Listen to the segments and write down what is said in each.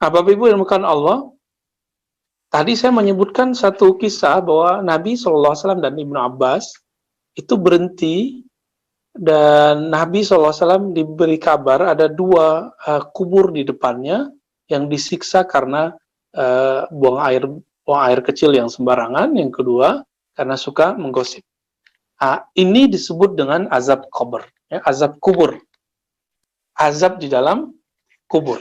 Bapak Ibu yang dimuliakan Allah, tadi saya menyebutkan satu kisah bahwa Nabi SAW dan Ibnu Abbas itu berhenti dan Nabi SAW diberi kabar ada dua kubur di depannya yang disiksa karena buang air kecil yang sembarangan. Yang kedua, karena suka menggosip. Ini disebut dengan azab kubur, ya, azab kubur, azab di dalam kubur.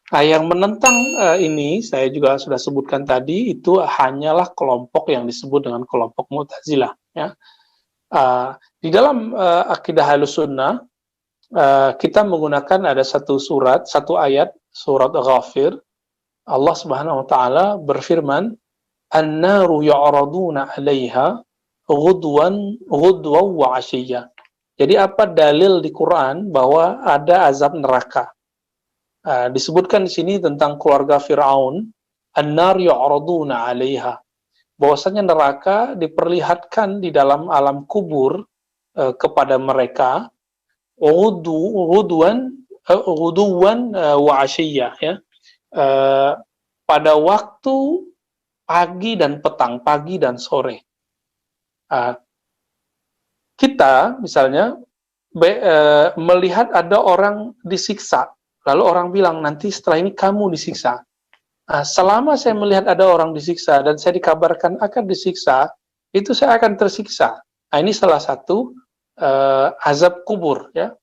Yang menentang ini saya juga sudah sebutkan tadi, itu hanyalah kelompok yang disebut dengan kelompok Mu'tazilah. Ya. Di dalam akidah Ahlussunnah kita menggunakan ada satu surat, satu ayat, surat Ghafir. Allah Subhanahu wa taala berfirman, "An-naru ya'raduna 'alaiha ghudwan wa 'ashiyya." Jadi apa dalil di Quran bahwa ada azab neraka? Disebutkan di sini tentang keluarga Firaun, an-nar yu'raduna 'alaiha. Bahwasanya neraka diperlihatkan di dalam alam kubur kepada mereka ghuduwan wa 'ashiyya, ya. Pada waktu pagi dan petang, pagi dan sore. Kita misalnya melihat ada orang disiksa, lalu orang bilang nanti setelah ini kamu disiksa. Selama saya melihat ada orang disiksa dan saya dikabarkan akan disiksa, itu saya akan tersiksa. Ini salah satu azab kubur, ya.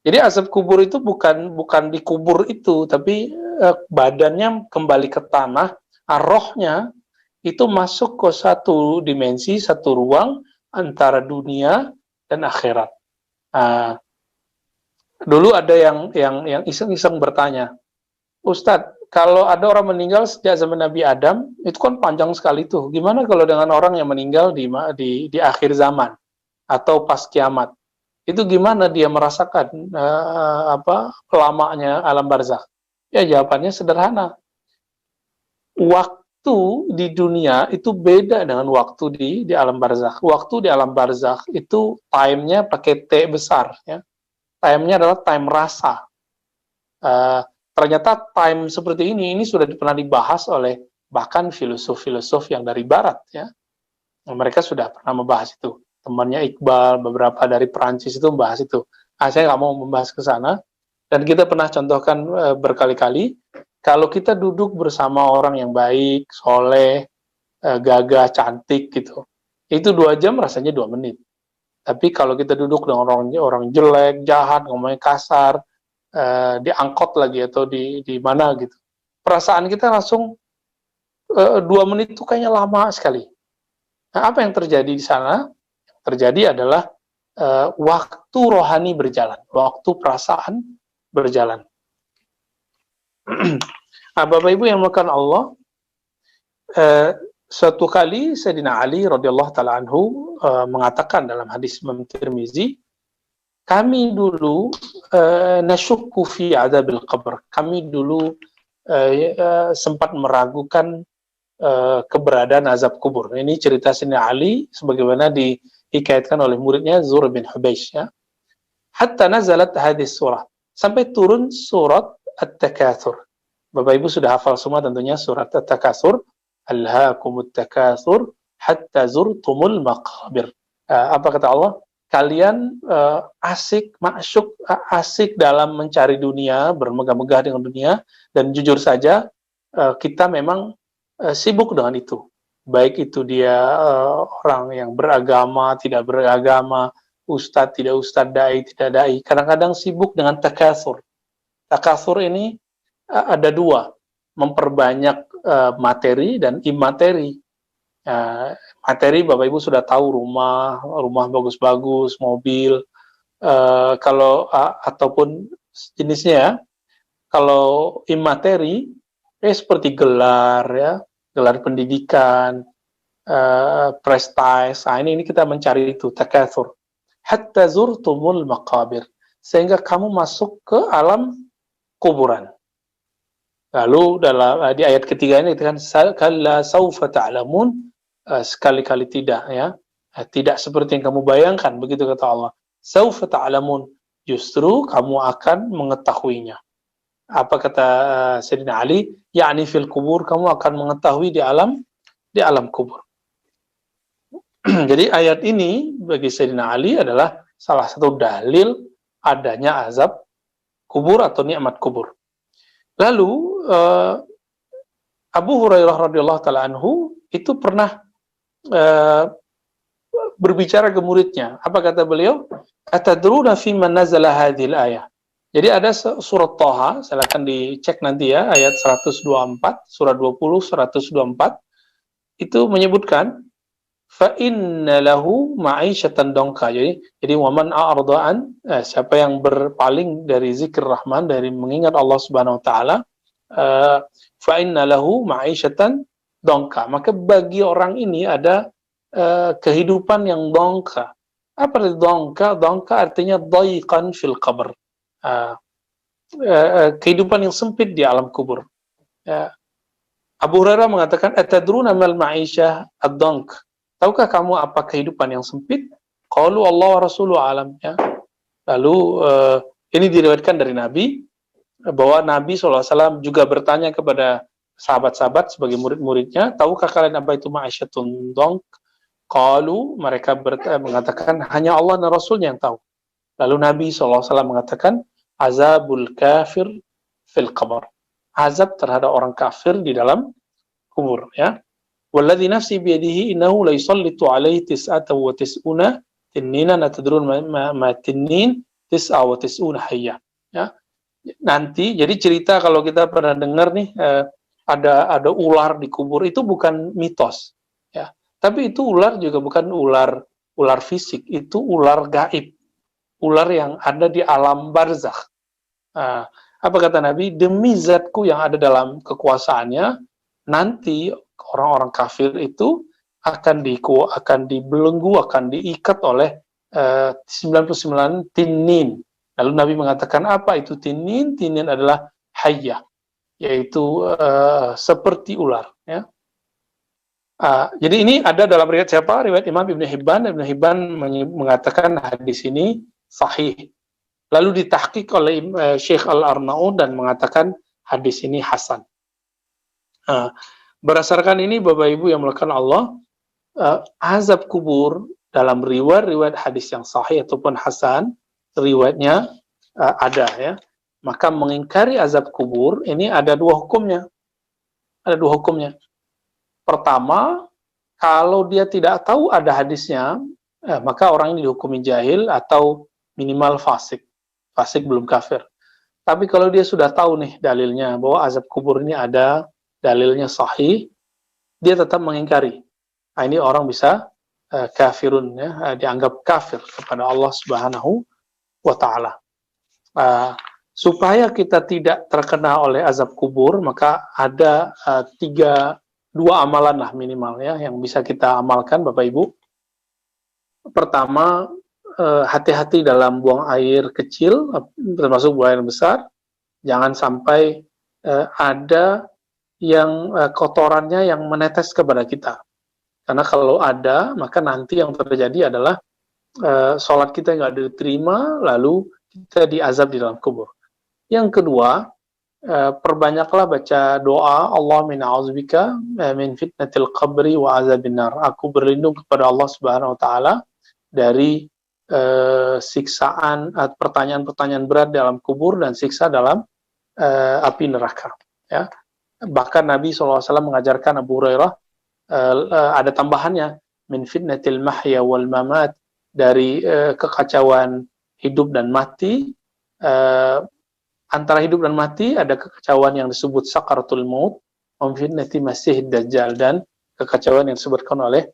Jadi azab kubur itu bukan dikubur itu, tapi badannya kembali ke tanah, rohnya itu masuk ke satu dimensi, satu ruang antara dunia dan akhirat. Dulu ada yang iseng-iseng bertanya, Ustadz, kalau ada orang meninggal sejak zaman Nabi Adam, itu kan panjang sekali tuh. Gimana kalau dengan orang yang meninggal di akhir zaman atau pas kiamat? Itu gimana dia merasakan lamanya alam barzakh? Ya jawabannya sederhana. Waktu di dunia itu beda dengan waktu di alam barzakh. Waktu di alam barzakh itu time-nya pakai T besar, ya. Time-nya adalah time rasa. Ternyata time seperti ini sudah pernah dibahas oleh bahkan filosof-filosof yang dari barat, ya. Mereka sudah pernah membahas itu. Temannya Iqbal, beberapa dari Perancis itu membahas itu. Saya nggak mau membahas ke sana. Dan kita pernah contohkan berkali-kali, kalau kita duduk bersama orang yang baik, soleh, gagah, cantik gitu, itu 2 jam rasanya 2 menit. Tapi kalau kita duduk dengan orang jelek, jahat, ngomongnya kasar, di angkot lagi atau di mana gitu, perasaan kita langsung 2 menit itu kayaknya lama sekali. Nah, apa yang terjadi di sana? Terjadi adalah waktu rohani berjalan, waktu perasaan berjalan. Bapak Ibu yang dimuliakan Allah, suatu kali Sayyidina Ali radhiyallahu taala anhu mengatakan dalam hadis Imam Tirmizi, kami dulu nasyukku fi adzabil qabr. Kami dulu sempat meragukan keberadaan azab kubur. Ini cerita Sayyidina Ali sebagaimana dikaitkan oleh muridnya Zur bin Hubeish, ya. Hatta nazalat hadis surah, sampai turun surat At-Takatsur. Bapak Ibu sudah hafal semua tentunya surat At-Takatsur, alhaakumut takatsur hatta zurtumul maqabir. Apa kata Allah? Kalian asik dalam mencari dunia, bermegah-megah dengan dunia, dan jujur saja kita memang sibuk dengan itu. Baik itu dia orang yang beragama, tidak beragama, ustadz, tidak ustadz, dai, tidak dai. Kadang-kadang sibuk dengan takatsur. Takatsur ini ada 2, memperbanyak materi dan imateri. Materi Bapak Ibu sudah tahu, rumah bagus-bagus, mobil, kalau ataupun jenisnya, ya. Kalau imateri seperti gelar, ya, gelar pendidikan, prestige. Ini kita mencari itu, takatsur. Hatta zurtumul maqabir, sehingga kamu masuk ke alam kuburan. Lalu di ayat ketiga ini dikatakan kalla saufa ta'lamun, sekali-kali tidak, ya. Tidak seperti yang kamu bayangkan, begitu kata Allah. Saufa ta'lamun, justru kamu akan mengetahuinya. Apa kata Sayyidina Ali? Yakni fil kubur, kamu akan mengetahui di alam kubur. Jadi ayat ini bagi Sayyidina Ali adalah salah satu dalil adanya azab kubur atau nikmat kubur. Lalu Abu Hurairah radhiyallahu taala anhu itu pernah berbicara ke muridnya. Apa kata beliau? Atadruna fi man nazala hadhil ayah. Jadi ada surat Thaha, silakan dicek nanti ya, ayat 124, surat 20 124 itu menyebutkan fa inna lahu ma'isyatan dongka. Jadi waman a'radaan, siapa yang berpaling dari zikir Rahman, dari mengingat Allah Subhanahu wa taala, fa inna lahu ma'isyatan dongka. Maka bagi orang ini ada kehidupan yang dongka. Apa itu dongka? Dongka artinya dhaiqan fil qabr. Kehidupan yang sempit di alam kubur. Abu Hurairah mengatakan, atadruna mal ma'isyah ad-donk. Tahukah kamu apa kehidupan yang sempit? Qalu Allah wa rasuluhu alam. Ya. Lalu ini diriwayatkan dari Nabi, bahwa Nabi SAW juga bertanya kepada sahabat-sahabat sebagai murid-muridnya, tahukah kalian apa itu ma'isyatun donk? Qalu, mereka mengatakan hanya Allah dan Rasulnya yang tahu. Lalu Nabi SAW mengatakan, azabul kafir fil qabr. Azab terhadap orang kafir di dalam kubur. Ya. Walladzi nafsi biyadihi innahu la yusallitu alaihi tis'ata wa tis'una tinninan atadrun ma tinnin tis'a wa tis'una hayya. Ya. Nanti, jadi cerita kalau kita pernah dengar nih, ada ular di kubur, itu bukan mitos. Ya. Tapi itu ular juga bukan ular fisik, itu ular gaib. Ular yang ada di alam barzakh. Apa kata Nabi? Demi zatku yang ada dalam kekuasaannya, nanti orang-orang kafir itu akan dibelenggu, akan diikat oleh 99 tinin. Lalu Nabi mengatakan, apa itu tinin? Tinin adalah hayyah, yaitu seperti ular. Ya. Jadi ini ada dalam riwayat siapa? Riwayat Imam Ibn Hibban. Ibn Hibban mengatakan hadis ini sahih. Lalu ditahqiq oleh Syekh Al-Arnaud dan mengatakan hadis ini hasan. Berdasarkan ini, Bapak Ibu yang melakukan Allah, azab kubur dalam riwayat hadis yang sahih ataupun hasan, riwayatnya ada ya. Maka mengingkari azab kubur ini ada dua hukumnya. Ada dua hukumnya. Pertama, kalau dia tidak tahu ada hadisnya, maka orang ini dihukumi jahil atau minimal fasik. Fasik belum kafir. Tapi kalau dia sudah tahu nih dalilnya bahwa azab kubur ini ada, dalilnya sahih, dia tetap mengingkari. Nah, ini orang bisa kafirun, ya, dianggap kafir kepada Allah Subhanahu wa taala. Supaya kita tidak terkena oleh azab kubur, maka ada dua amalan lah minimal ya yang bisa kita amalkan, Bapak Ibu. Pertama, hati-hati dalam buang air kecil, termasuk buang air besar. Jangan sampai ada yang kotorannya yang menetes kepada kita. Karena kalau ada, maka nanti yang terjadi adalah sholat kita nggak diterima, lalu kita diazab di dalam kubur. Yang kedua, perbanyaklah baca doa, Allahumma a'udzubika min fitnatil qabri wa azabin nar. Aku berlindung kepada Allah Subhanahu wa taala dari siksaan, pertanyaan-pertanyaan berat dalam kubur dan siksa dalam api neraka. Ya. Bahkan Nabi SAW mengajarkan Abu Hurairah, ada tambahannya, min fitnatil mahya wal mamat, dari kekacauan hidup dan mati. Antara hidup dan mati ada kekacauan yang disebut sakaratul maut, min fitnati masih dajjal, dan kekacauan yang disebutkan oleh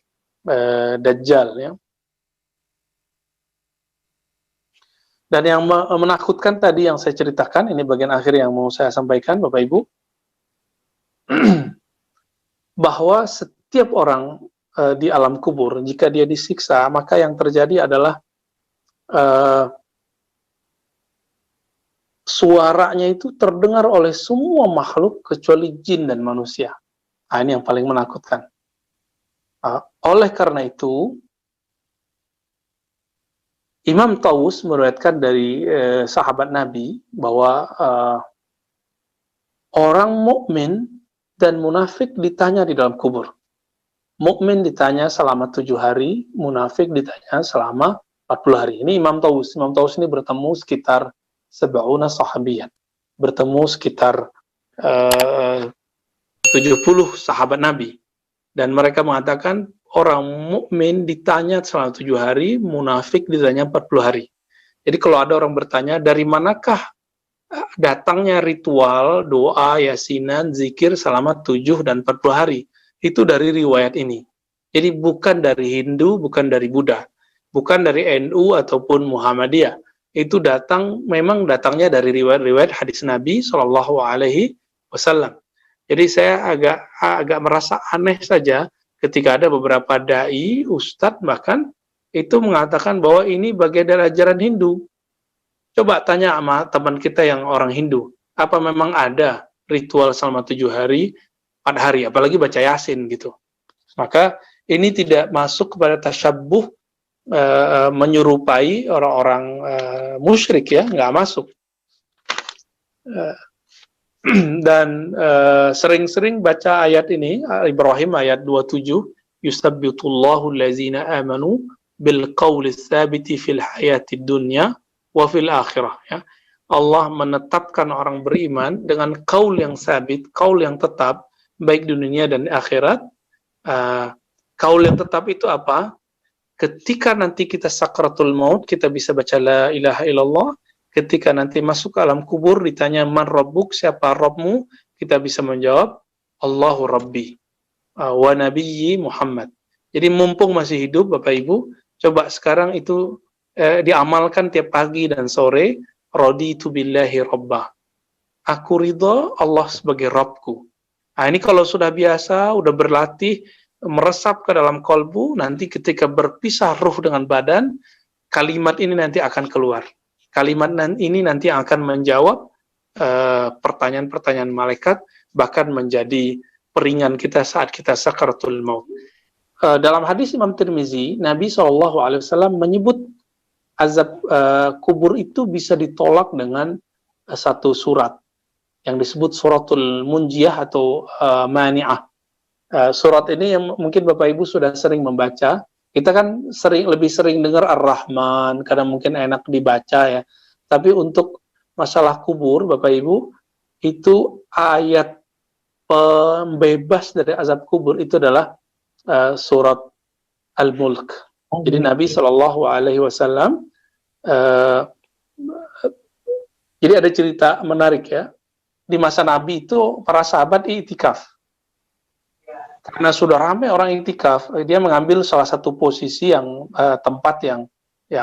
dajjal. Ya. Dan yang menakutkan tadi yang saya ceritakan, ini bagian akhir yang mau saya sampaikan, Bapak Ibu, bahwa setiap orang di alam kubur, jika dia disiksa, maka yang terjadi adalah suaranya itu terdengar oleh semua makhluk kecuali jin dan manusia. Nah, ini yang paling menakutkan. Oleh karena itu, Imam Taus meriwayatkan dari sahabat Nabi bahwa orang mukmin dan munafik ditanya di dalam kubur. Mukmin ditanya selama 7 hari, munafik ditanya selama 40 hari. Ini Imam Taus. Imam Taus ini bertemu sekitar 70 sahabiyan. Bertemu sekitar 70 sahabat Nabi. Dan mereka mengatakan orang mukmin ditanya selama 7 hari, munafik ditanya 40 hari. Jadi kalau ada orang bertanya, dari manakah datangnya ritual, doa, yasinan, zikir selama 7 dan 40 hari? Itu dari riwayat ini. Jadi bukan dari Hindu, bukan dari Buddha, bukan dari NU ataupun Muhammadiyah. Itu memang datangnya dari riwayat-riwayat hadis Nabi Shallallahu Alaihi Wasallam. Jadi saya agak merasa aneh saja ketika ada beberapa dai, ustadz bahkan itu mengatakan bahwa ini bagian dari ajaran Hindu. Coba tanya sama teman kita yang orang Hindu, apa memang ada ritual selama 7 hari, 4 hari, apalagi baca Yasin gitu. Maka ini tidak masuk kepada tasyabbuh, menyerupai orang-orang musyrik ya, nggak masuk. Dan sering-sering baca ayat ini, Ibrahim ayat 27, yusabbitullahu allazina amanu bil qawli tsabiti fil hayatid dunya wa fil akhirah ya. Allah menetapkan orang beriman dengan qaul yang sabit, qaul yang tetap baik di dunia dan akhirat. Qaul yang tetap itu apa? Ketika nanti kita sakratul maut, kita bisa baca la ilaha illallah. Ketika nanti masuk ke alam kubur ditanya man rabbuk, siapa Rabbmu, kita bisa menjawab Allahu Rabbi wa nabiyyi Muhammad. Jadi mumpung masih hidup Bapak Ibu, coba sekarang itu diamalkan tiap pagi dan sore, raditu billahi rabbah. Aku ridha Allah sebagai Rabbku. Nah, ini kalau sudah biasa, udah berlatih meresap ke dalam kolbu, nanti ketika berpisah ruh dengan badan, kalimat ini nanti akan keluar. Kalimat ini nanti akan menjawab pertanyaan-pertanyaan malaikat, bahkan menjadi peringan kita saat kita sakaratul maut. Dalam hadis Imam Tirmizi, Nabi SAW menyebut azab kubur itu bisa ditolak dengan satu surat yang disebut suratul munjiyah atau mani'ah. Surat ini yang mungkin Bapak Ibu sudah sering membaca. Kita kan lebih sering dengar Ar-Rahman, karena mungkin enak dibaca ya. Tapi untuk masalah kubur, Bapak Ibu, itu ayat pembebas dari azab kubur itu adalah surat Al-Mulk. Jadi Nabi Shallallahu Alaihi Wasallam, jadi ada cerita menarik ya. Di masa Nabi itu para sahabat i'tikaf. Karena sudah ramai orang i'tikaf, dia mengambil salah satu posisi yang tempat yang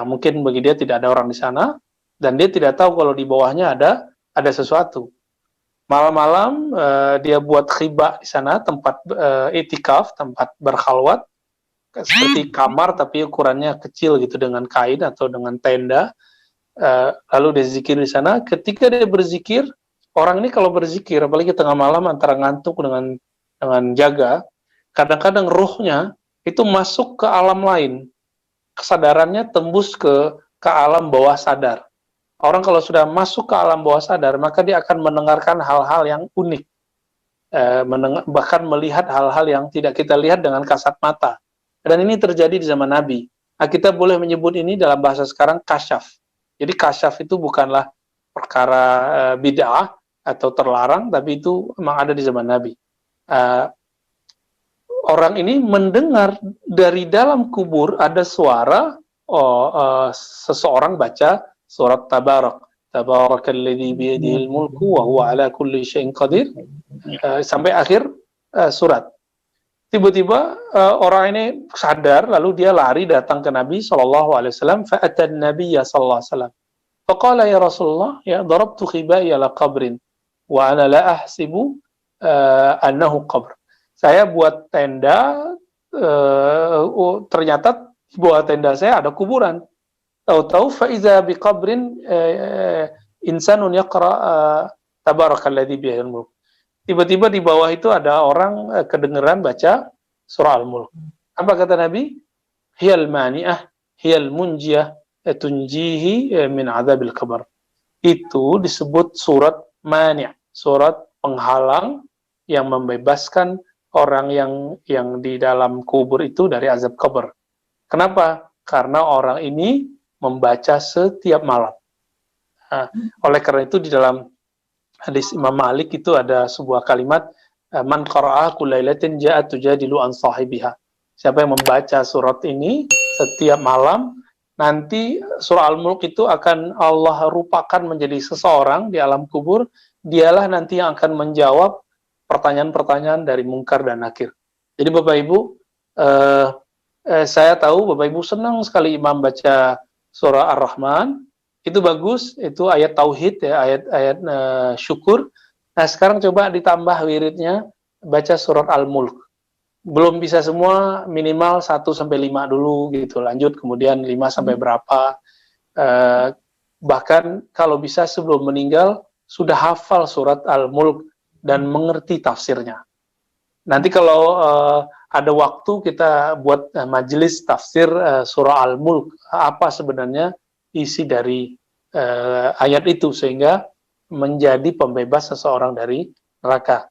mungkin bagi dia tidak ada orang di sana, dan dia tidak tahu kalau di bawahnya ada sesuatu. Malam-malam dia buat khibah di sana, tempat i'tikaf, tempat berkhalwat, seperti kamar tapi ukurannya kecil gitu dengan kain atau dengan tenda. Lalu dia zikir di sana. Ketika dia berzikir, orang ini kalau berzikir, apalagi tengah malam antara ngantuk dengan jaga, kadang-kadang ruhnya itu masuk ke alam lain, kesadarannya tembus ke alam bawah sadar. Orang kalau sudah masuk ke alam bawah sadar, maka dia akan mendengarkan hal-hal yang unik, bahkan melihat hal-hal yang tidak kita lihat dengan kasat mata. Dan ini terjadi di zaman Nabi. Nah, kita boleh menyebut ini dalam bahasa sekarang kasyaf. Jadi kasyaf itu bukanlah perkara bid'ah atau terlarang, tapi itu memang ada di zaman Nabi. Orang ini mendengar dari dalam kubur ada suara seseorang baca surat Tabarak. Tabarakalladzi biyadihil mulku wa huwa ala kulli syai'in qadir, sampai akhir surat. Tiba-tiba orang ini sadar, lalu dia lari datang ke Nabi SAW. Fa'atan Nabiya SAW. Faqala ya Rasulullah, ya darabtu khibai ala qabrin wa ana la ahsibu annahu qabr. Saya buat tenda, ternyata di bawah tenda saya ada kuburan. Tahu-tahu faiza biqabrin insanun yaqra tabarakalladzi biyadihil mulk. Tiba-tiba di bawah itu ada orang kedengeran baca surah Al-Mulk. Apa kata Nabi? Hiyal mani'ah, hiyal munjiyah, tunjihi min adzabil qabr. Itu disebut surat mani', surat penghalang yang membebaskan orang yang di dalam kubur itu dari azab kubur. Kenapa? Karena orang ini membaca setiap malam. Nah, oleh karena itu di dalam hadis Imam Malik itu ada sebuah kalimat, man qara'a kullailatin ja'at tujadilu an sahibiha. Siapa yang membaca surat ini setiap malam, nanti surah Al-Mulk itu akan Allah rupakan menjadi seseorang di alam kubur, dialah nanti yang akan menjawab pertanyaan-pertanyaan dari Munkar dan Nakir. Jadi Bapak Ibu, saya tahu Bapak Ibu senang sekali Imam baca surah Ar-Rahman, itu bagus, itu ayat tauhid ya, ayat-ayat syukur. Nah sekarang coba ditambah wiridnya baca surat Al-Mulk. Belum bisa semua, minimal 1-5 dulu gitu, lanjut kemudian 5 sampai berapa. Bahkan kalau bisa sebelum meninggal sudah hafal surat Al-Mulk dan mengerti tafsirnya. Nanti kalau ada waktu kita buat majelis tafsir surah Al-Mulk, apa sebenarnya isi dari ayat itu sehingga menjadi pembebas seseorang dari neraka.